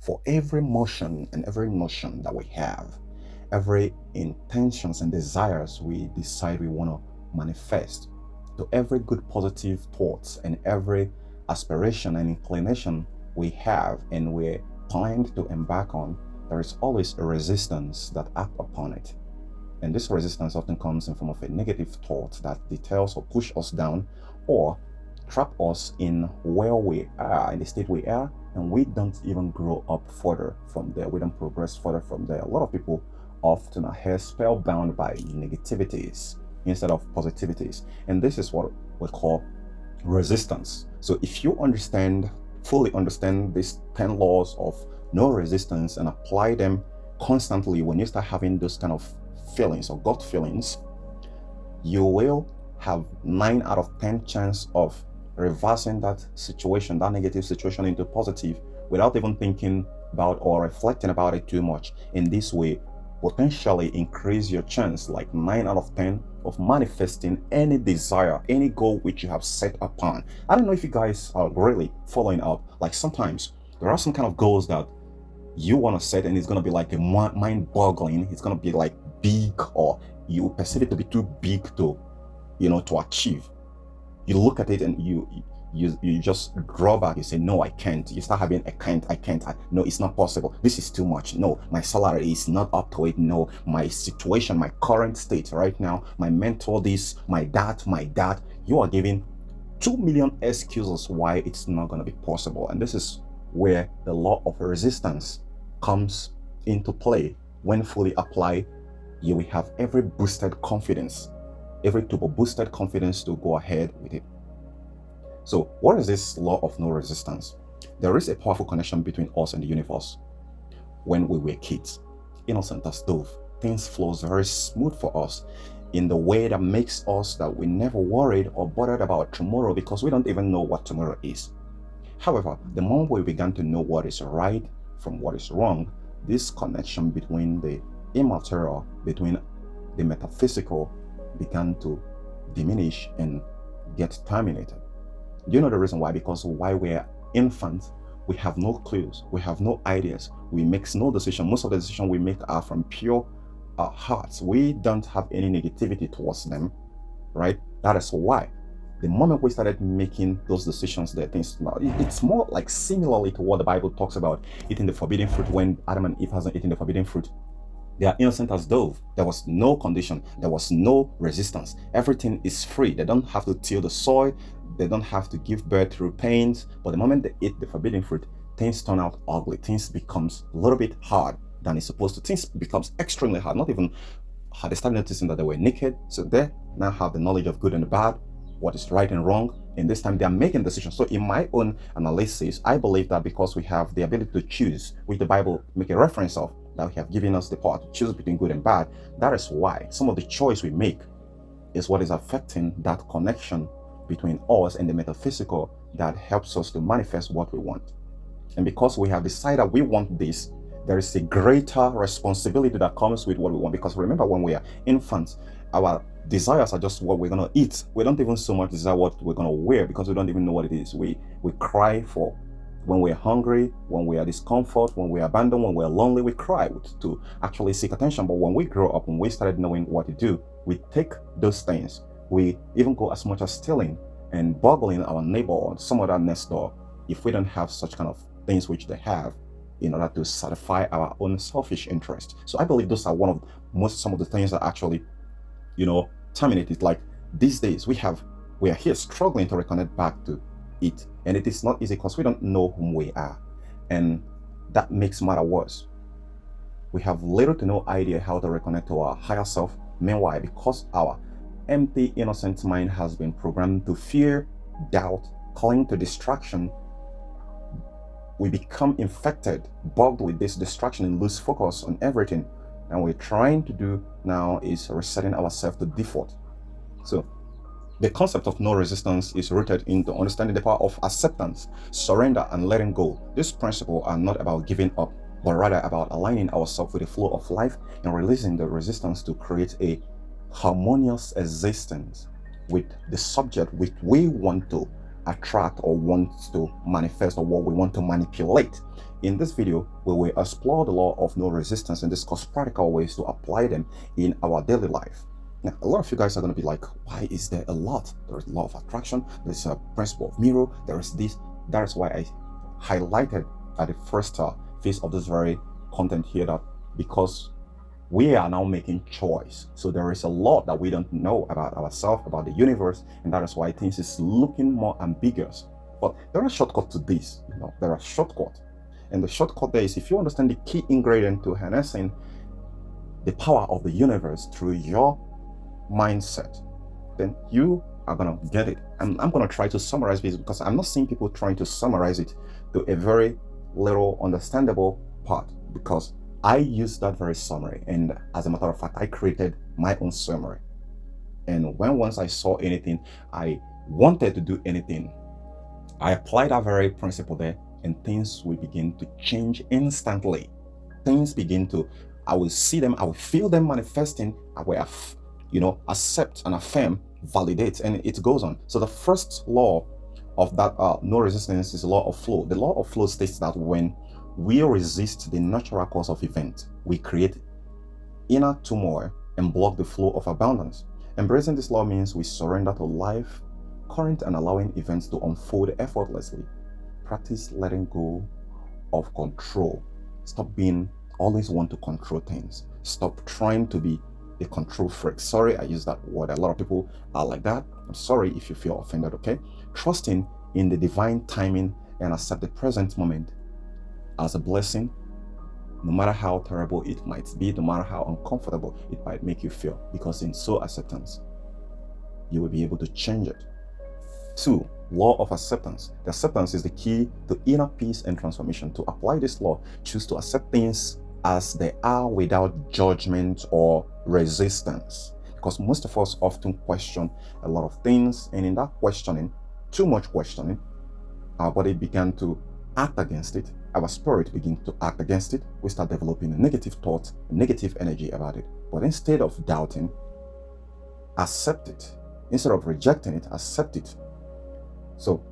For every motion and every notion that we have, every intentions and desires we decide we want to manifest, to every good positive thoughts and every aspiration and inclination we have and we're planned to embark on, there is always a resistance that acts upon it. And this resistance often comes in form of a negative thought that details or push us down or trap us in where we are, in the state we are, and we don't even grow up further from there. We don't progress further from there. A lot of people often are here spellbound by negativities instead of positivities. And this is what we call resistance. So if you fully understand these 10 laws of no resistance and apply them constantly, when you start having those kind of feelings or gut feelings, you will have 9 out of 10 chance of reversing that situation, that negative situation, into positive without even thinking about or reflecting about it too much. In this way, potentially increase your chance, like 9 out of 10, of manifesting any desire, any goal which you have set upon. I don't know if you guys are really following up. Like sometimes there are some kind of goals that you want to set and it's going to be like a mind-boggling. It's going to be like big, or you perceive it to be too big to to achieve. You look at it and you just draw back. You say, no, I can't. You start having I can't. No, it's not possible. This is too much. No, my salary is not up to it. No, my situation, my current state right now, my mentor this, my that. You are giving 2 million excuses why it's not going to be possible. And this is where the law of resistance comes into play. When fully applied, you will have every boosted confidence, every turbo boosted confidence to go ahead with it. So what is this law of no resistance? There is a powerful connection between us and the universe. When we were kids, innocent as dove, things flows very smooth for us in the way that makes us that we never worried or bothered about tomorrow, because we don't even know what tomorrow is. However, the moment we began to know what is right from what is wrong, this connection between the immaterial, between the metaphysical, began to diminish and get terminated. Do you know the reason why? Because while we're infants, we have no clues, we have no ideas, we make no decision. Most of the decisions we make are from pure hearts. We don't have any negativity towards them, right? That is why the moment we started making those decisions, that things, it's more like similarly to what the Bible talks about eating the forbidden fruit. When Adam and Eve hasn't eaten the forbidden fruit, they are innocent as dove. There was no condition, there was no resistance. Everything is free. They don't have to till the soil, they don't have to give birth through pains. But the moment they eat the forbidden fruit, things turn out ugly. Things becomes a little bit hard than it's supposed to. Things becomes extremely hard. Not even had they started noticing that they were naked, so they now have the knowledge of good and bad, what is right and wrong. And this time they are making decisions. So in my own analysis, I believe that because we have the ability to choose, which the Bible make a reference of, that we have given us the power to choose between good and bad, that is why some of the choice we make is what is affecting that connection between us and the metaphysical that helps us to manifest what we want. And because we have decided we want this, there is a greater responsibility that comes with what we want. Because remember, when we are infants, our desires are just what we're going to eat. We don't even so much desire what we're going to wear, because we don't even know what it is. We cry for when we're hungry, when we are discomfort, when we're abandoned, when we're lonely, we cry to actually seek attention. But when we grow up, when we started knowing what to do, we take those things. We even go as much as stealing and boggling our neighbor or some other next door if we don't have such kind of things which they have, in order to satisfy our own selfish interest. So I believe those are some of the things that actually, terminate it. Like these days, we are here struggling to reconnect back to it, and it is not easy because we don't know whom we are, and that makes matter worse. We have little to no idea how to reconnect to our higher self. Meanwhile, because our empty, innocent mind has been programmed to fear, doubt, cling to distraction, we become infected, bugged with this distraction, and lose focus on everything. And what we're trying to do now is resetting ourselves to default. So the concept of no resistance is rooted into understanding the power of acceptance, surrender, and letting go. These principles are not about giving up, but rather about aligning ourselves with the flow of life and releasing the resistance to create a harmonious existence with the subject which we want to attract or want to manifest, or what we want to manipulate. in this video, we will explore the law of no resistance and discuss practical ways to apply them in our daily life. Now, a lot of you guys are going to be like, why is there a lot? There is law of attraction, there's a principle of mirror, there is this. That is why I highlighted at the first phase of this very content here that because we are now making choice. So there is a lot that we don't know about ourselves, about the universe, and that is why things is looking more ambiguous. But there are shortcuts to this. There are shortcuts. And the shortcut there is if you understand the key ingredient to harnessing the power of the universe through your mindset, then you are going to get it. I'm going to try to summarize this because I'm not seeing people trying to summarize it to a very little understandable part, because I used that very summary, and as a matter of fact, I created my own summary. And once I saw anything, I wanted to do anything, I applied that very principle there, and things will begin to change instantly. Things begin to, I will see them, I will feel them manifesting, I will, accept and affirm, validate, and it goes on. So the first law of that no resistance is the law of flow. The law of flow states that when we resist the natural course of event, we create inner turmoil and block the flow of abundance. Embracing this law means we surrender to life current and allowing events to unfold effortlessly. Practice letting go of control. Stop being always want to control things. Stop trying to be a control freak. Sorry, I use that word. A lot of people are like that. I'm sorry if you feel offended, okay? Trusting in the divine timing and accept the present moment as a blessing, no matter how terrible it might be, no matter how uncomfortable it might make you feel, because in so acceptance, you will be able to change it. 2, law of acceptance. The acceptance is the key to inner peace and transformation. To apply this law, choose to accept things as they are without judgment or resistance. Because most of us often question a lot of things, and in that questioning, too much questioning, our body began to act against it. Our spirit begins to act against it. We start developing a negative thought, a negative energy about it. But instead of doubting, accept it. Instead of rejecting it, accept it. So,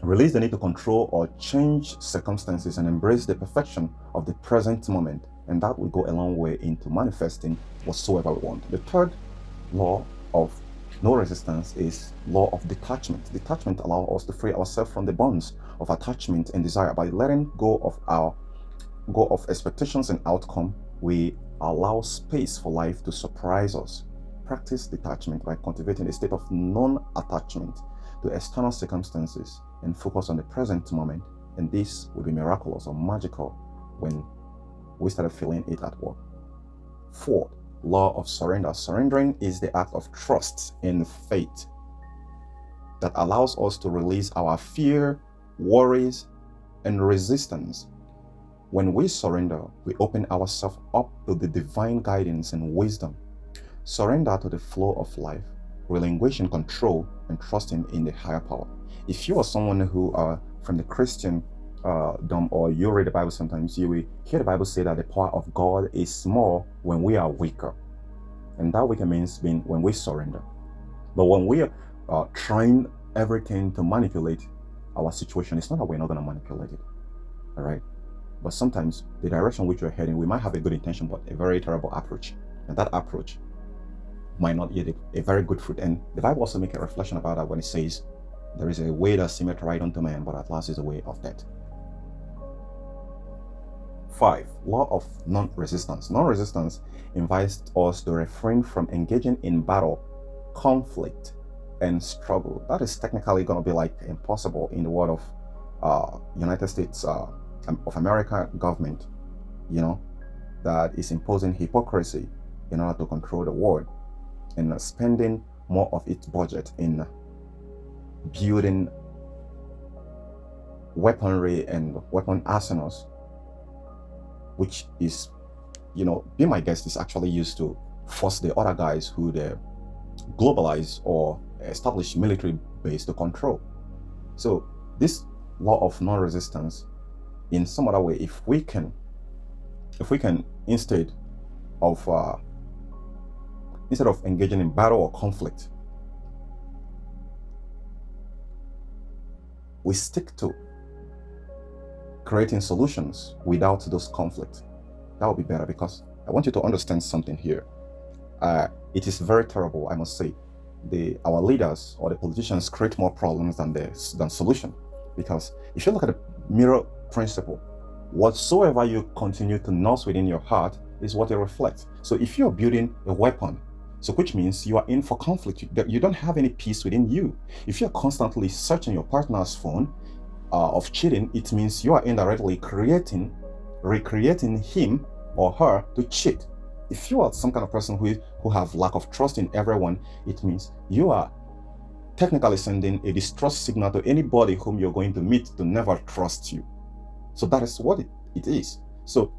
release the need to control or change circumstances and embrace the perfection of the present moment. And that will go a long way into manifesting whatsoever we want. The third law of no resistance is law of detachment. Detachment allows us to free ourselves from the bonds of attachment and desire. By letting go of expectations and outcome, we allow space for life to surprise us. Practice detachment by cultivating a state of non-attachment to external circumstances and focus on the present moment. And this will be miraculous or magical when we started feeling it at work. 4, law of surrender. Surrendering is the act of trust and faith that allows us to release our fear, worries, and resistance. When we surrender, we open ourselves up to the divine guidance and wisdom. Surrender to the flow of life, relinquishing control and trusting in the higher power. If you are someone who are from the Christian or you read the Bible sometimes, you will hear the Bible say that the power of God is small when we are weaker. And that weaker means when we surrender. But when we are trying everything to manipulate our situation, it's not that we're not going to manipulate it. All right? But sometimes the direction which we're heading, we might have a good intention, but a very terrible approach. And that approach might not yield a very good fruit. And the Bible also makes a reflection about that when it says, there is a way that seemeth right unto man, but at last is a way of death. 5, law of non-resistance. Non-resistance invites us to refrain from engaging in battle, conflict, and struggle. That is technically going to be like impossible in the world of United States of America government, that is imposing hypocrisy in order to control the world and spending more of its budget in building weaponry and weapon arsenals, which is, be my guest, is actually used to force the other guys who they globalize or establish military base to control. So this law of non-resistance, in some other way, if we can instead of engaging in battle or conflict, we stick to creating solutions without those conflicts. That would be better, because I want you to understand something here. It is very terrible, I must say. Our leaders or the politicians create more problems than solution. Because if you look at the mirror principle, whatsoever you continue to nurse within your heart is what it reflects. So if you're building a weapon, so which means you are in for conflict, you don't have any peace within you. If you're constantly searching your partner's phone of cheating, it means you are indirectly recreating him or her to cheat. If you are some kind of person who have lack of trust in everyone, it means you are technically sending a distrust signal to anybody whom you're going to meet to never trust you. So that is what it is. So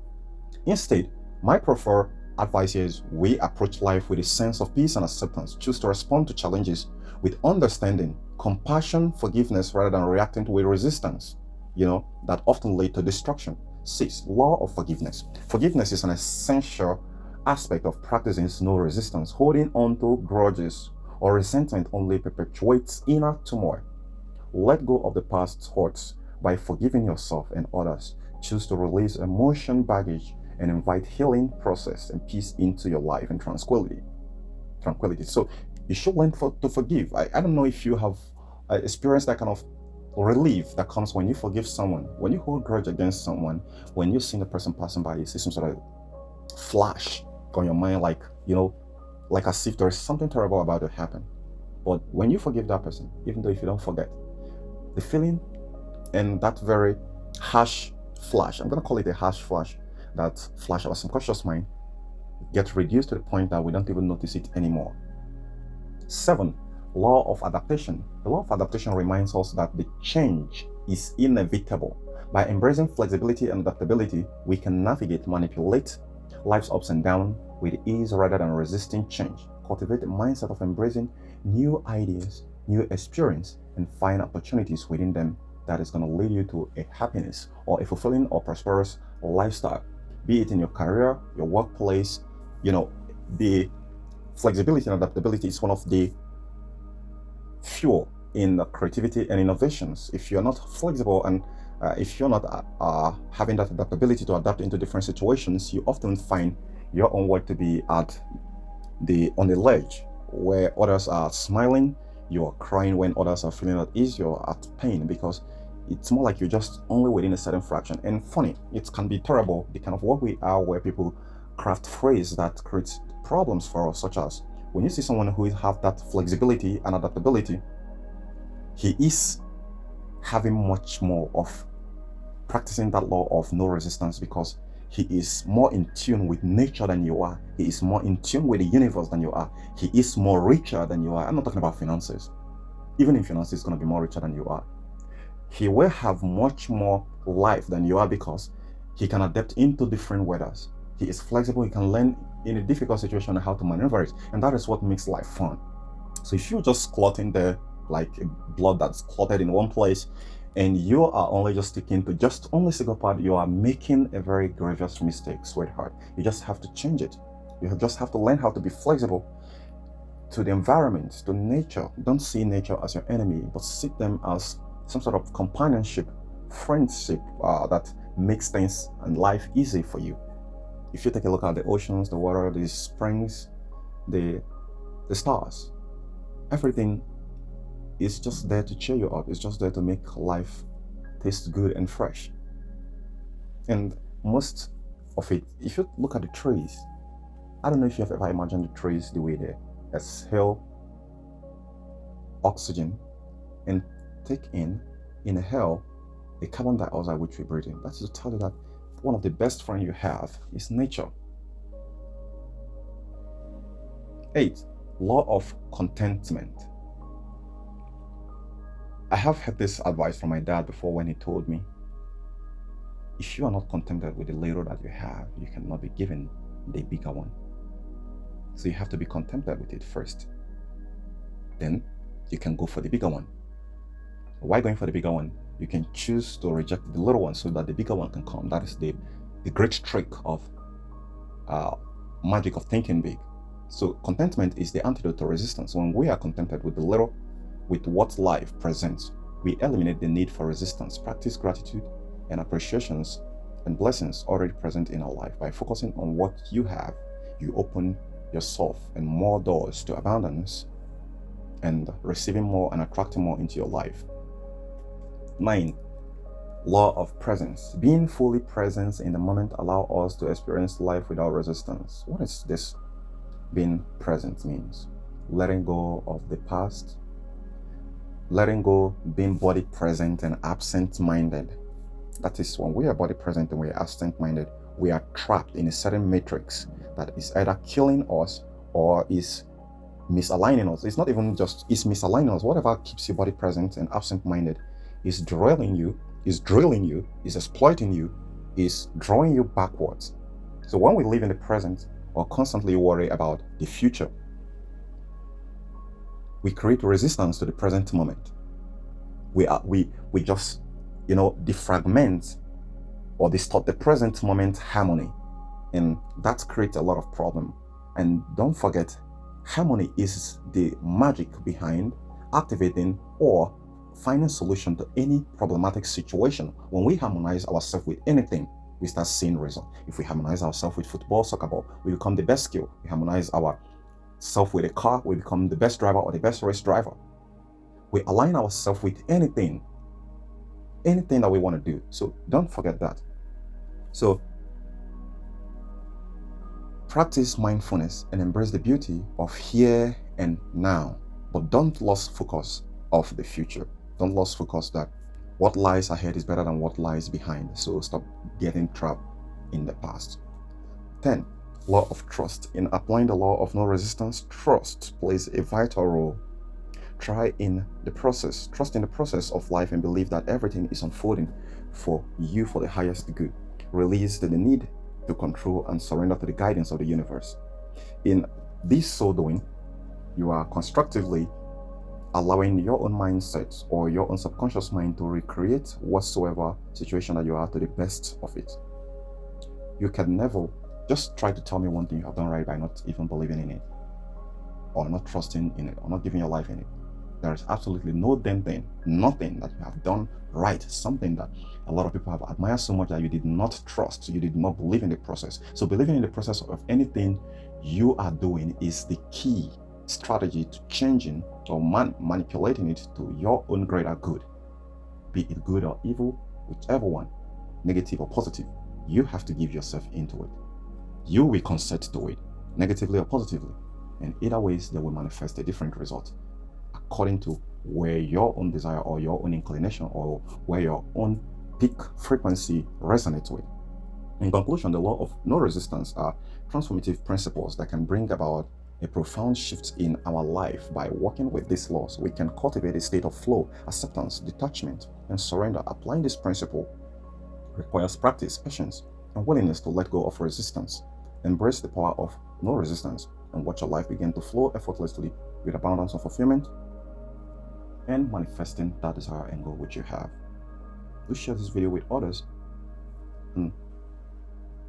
instead, my preferred advice is we approach life with a sense of peace and acceptance. Choose to respond to challenges with understanding, compassion, forgiveness, rather than reacting with resistance, that often lead to destruction. 6. Law of forgiveness. Forgiveness is an essential aspect of practicing no resistance. Holding on to grudges or resentment only perpetuates inner turmoil. Let go of the past hurts by forgiving yourself and others. Choose to release emotion baggage and invite healing process and peace into your life and tranquility. So you should learn to forgive. I don't know if you have experienced that kind of relief that comes when you forgive someone. When you hold grudge against someone, when you see the person passing by, you see some sort of flash on your mind, like as if there is something terrible about to happen. But when you forgive that person, even though if you don't forget, the feeling and that very harsh flash, I'm going to call it a harsh flash, that flash of our subconscious mind gets reduced to the point that we don't even notice it anymore. 7. Law of adaptation. The law of adaptation reminds us that the change is inevitable. By embracing flexibility and adaptability, we can navigate, manipulate life's ups and downs with ease rather than resisting change. Cultivate a mindset of embracing new ideas, new experience, and find opportunities within them that is going to lead you to a happiness or a fulfilling or prosperous lifestyle. Be it in your career, your workplace, the flexibility and adaptability is one of the fuel in creativity and innovations. If you're not flexible and if you're not having that adaptability to adapt into different situations, you often find your own work to be on the ledge, where others are smiling, you're crying when others are feeling at ease, you're at pain, because it's more like you're just only within a certain fraction. And funny, it can be terrible, the kind of work we are, where people craft phrase that creates problems for us, such as when you see someone who have that flexibility and adaptability, he is having much more of practicing that law of no resistance, because he is more in tune with nature than you are. He is more in tune with the universe than you are. He is more richer than you are. I'm not talking about finances. Even in finances, he's going to be more richer than you are. He will have much more life than you are, because he can adapt into different weathers. He is flexible. He can learn in a difficult situation how to maneuver it. And that is what makes life fun. So if you just clotting there like a blood that's clotted in one place, and you are only just sticking to just only single part, you are making a very grievous mistake, sweetheart. You just have to change it. You just have to learn how to be flexible to the environment, to nature. Don't see nature as your enemy, but see them as some sort of companionship, friendship that makes things and life easy for you. If you take a look at the oceans, the water, the springs, the stars, everything is just there to cheer you up. It's just there to make life taste good and fresh. And most of it, if you look at the trees, I don't know if you have ever imagined the trees the way they exhale oxygen and take in, inhale the carbon dioxide which we breathe in. That's to tell you that one of the best friends you have is nature. 8. Law of contentment. I have had this advice from my dad before, when he told me, if you are not contented with the little that you have, you cannot be given the bigger one. So you have to be contented with it first. Then you can go for the bigger one. Why going for the bigger one? You can choose to reject the little one so that the bigger one can come. That is the great trick of magic of thinking big. So contentment is the antidote to resistance. When we are contented with the little, with what life presents, we eliminate the need for resistance. Practice gratitude, and appreciations and blessings already present in our life. By focusing on what you have, you open yourself and more doors to abundance and receiving more and attracting more into your life. 9. Law of presence. Being fully present in the moment allows us to experience life without resistance. What is this being present means? Letting go of the past, letting go, being body present and absent-minded. That is, when we are body present and we are absent-minded, we are trapped in a certain matrix that is either killing us or is misaligning us. It's not even just, it's misaligning us. Whatever keeps your body present and absent-minded is drilling you, is exploiting you, is drawing you backwards. So when we live in the present or constantly worry about the future, we create resistance to the present moment. We just, defragment or distort the present moment harmony, and that creates a lot of problem. And don't forget, harmony is the magic behind activating or finding solution to any problematic situation. When we harmonize ourselves with anything, we start seeing result. If we harmonize ourselves with football, soccer ball, we become the best skill. We harmonize ourselves with a car, we become the best driver or the best race driver. We align ourselves with anything that we want to do. So don't forget that. So practice mindfulness and embrace the beauty of here and now, but don't lose focus of the future. Don't lose focus that what lies ahead is better than what lies behind. So stop getting trapped in the past. 10. Law of trust. In applying the law of no resistance, trust plays a vital role. Trust in the process of life and believe that everything is unfolding for you for the highest good. Release the need to control and surrender to the guidance of the universe. In this so doing, you are constructively allowing your own mindset or your own subconscious mind to recreate whatsoever situation that you are to the best of it. You can never just try to tell me one thing you have done right by not even believing in it, or not trusting in it, or not giving your life in it. There is absolutely no damn thing, nothing that you have done right, something that a lot of people have admired so much that you did not trust, you did not believe in the process. So believing in the process of anything you are doing is the key strategy to changing or manipulating it to your own greater good. Be it good or evil, whichever one, negative or positive, you have to give yourself into it. You will consent to it, negatively or positively. And either ways, they will manifest a different result according to where your own desire or your own inclination or where your own peak frequency resonates with. In conclusion, the law of no resistance are transformative principles that can bring about a profound shift in our life. By working with these laws, we can cultivate a state of flow, acceptance, detachment, and surrender. Applying this principle requires practice, patience, and willingness to let go of resistance. Embrace the power of no resistance and watch your life begin to flow effortlessly with abundance of fulfillment and manifesting that desire and goal which you have. Do share this video with others and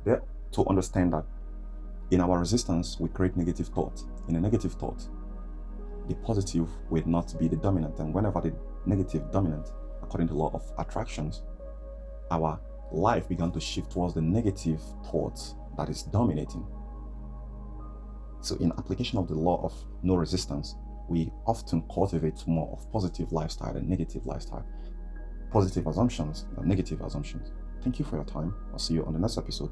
to understand that in our resistance, we create negative thoughts. In a negative thought, the positive will not be the dominant. And whenever the negative dominant, according to the law of attractions, our life began to shift towards the negative thoughts that is dominating. So in application of the law of no resistance, we often cultivate more of positive lifestyle and negative lifestyle. Positive assumptions and negative assumptions. Thank you for your time. I'll see you on the next episode.